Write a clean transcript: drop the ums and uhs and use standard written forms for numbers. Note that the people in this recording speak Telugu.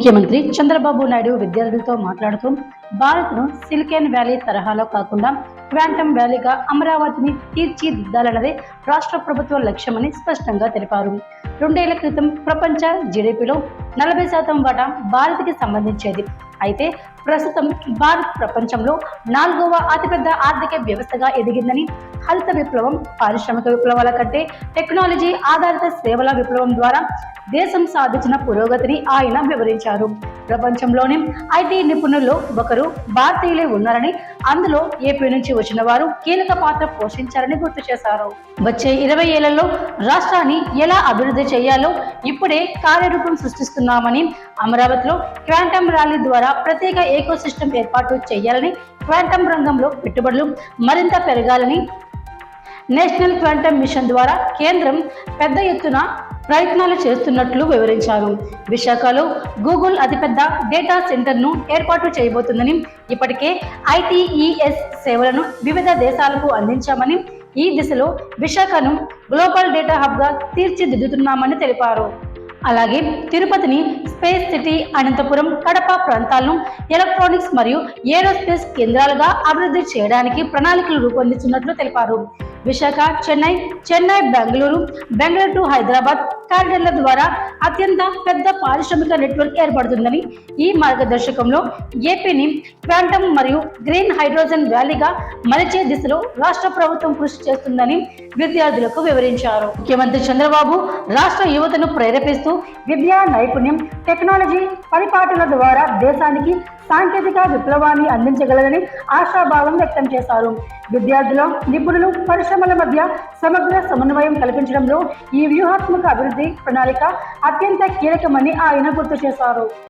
ముఖ్యమంత్రి చంద్రబాబు నాయుడు విద్యార్థులతో మాట్లాడుతూ భారత్ను సిలికాన్ వ్యాలీ తరహాలో కాకుండా క్వాంటమ్ వ్యాలీగా అమరావతిని తీర్చిదిద్దాలన్నదే రాష్ట్ర ప్రభుత్వ లక్ష్యమని స్పష్టంగా తెలిపారు. 2 ఏళ్ల క్రితం ప్రపంచ జీడీపీలో 40% వాటా భారత్కి సంబంధించేది. అయితే ప్రస్తుతం భారత్ ప్రపంచంలో 4వ అతిపెద్ద ఆర్థిక వ్యవస్థగా ఎదిగిందని, హరిత విప్లవం, పారిశ్రామిక విప్లవాల కంటే టెక్నాలజీ ఆధారిత సేవల విప్లవం ద్వారా దేశం సాధించిన పురోగతిని ఆయన వివరించారు. ప్రపంచంలోని ఐటీ నిపుణుల్లో ఒకరు భారతీయులే ఉన్నారని, అందులో ఏపీ నుంచి వచ్చిన వారు కీలక పాత్ర పోషించారని గుర్తు చేశారు. వచ్చే 20 ఏళ్లలో రాష్ట్రాన్ని ఎలా అభివృద్ధి చేయాలో ఇప్పుడే కార్యరూపం సృష్టిస్తున్నామని, అమరావతిలో క్వాంటమ్ ర్యాలీ ద్వారా ప్రత్యేక ఎకోసిస్టమ్ ఏర్పాటు చేయాలని, క్వాంటమ్ రంగంలో పెట్టుబడులు మరింత పెరగాలని, నేషనల్ క్వాంటమ్ మిషన్ ద్వారా కేంద్రం పెద్ద ఎత్తున ప్రయత్నాలు చేస్తున్నట్లు వివరించారు. విశాఖలో గూగుల్ అతిపెద్ద డేటా సెంటర్ను ఏర్పాటు చేయబోతుందని, ఇప్పటికే ITES సేవలను వివిధ దేశాలకు అందించామని, ఈ దిశలో విశాఖను గ్లోబల్ డేటా హబ్గా తీర్చిదిద్దుతున్నామని తెలిపారు. అలాగే తిరుపతిని స్పేస్ సిటీ, అనంతపురం, కడప ప్రాంతాలను ఎలక్ట్రానిక్స్ మరియు ఏరోస్పేస్ కేంద్రాలుగా అభివృద్ధి చేయడానికి ప్రణాళికలు రూపొందించినట్లు తెలిపారు. విశాఖ, చెన్నై, బెంగళూరు టు హైదరాబాద్ కారిడార్ల ద్వారా అత్యంత పెద్ద పారిశ్రామిక నెట్వర్క్ ఏర్పడుతుందని, ఈ మార్గదర్శకంలో ఏపీని క్వాంటమ్ మరియు గ్రీన్ హైడ్రోజన్ వ్యాలీగా మలిచే దిశలో రాష్ట్ర ప్రభుత్వం కృషి చేస్తుందని విద్యార్థులకు వివరించారు. ముఖ్యమంత్రి చంద్రబాబు రాష్ట్ర యువతను ప్రేరేపిస్తూ విద్యా నైపుణ్యం, టెక్నాలజీ పరిపాలన ద్వారా దేశానికి సాంకేతిక విప్లవాన్ని అందించగలదని ఆశాభావం వ్యక్తం చేశారు. విద్యార్థుల, నిపుణులు, పరిశ్రమల మధ్య సమగ్ర సమన్వయం కల్పించడంలో ఈ వ్యూహాత్మక అభివృద్ధి ప్రణాళిక అత్యంత కీలకమని ఆయన గుర్తు చేశారు.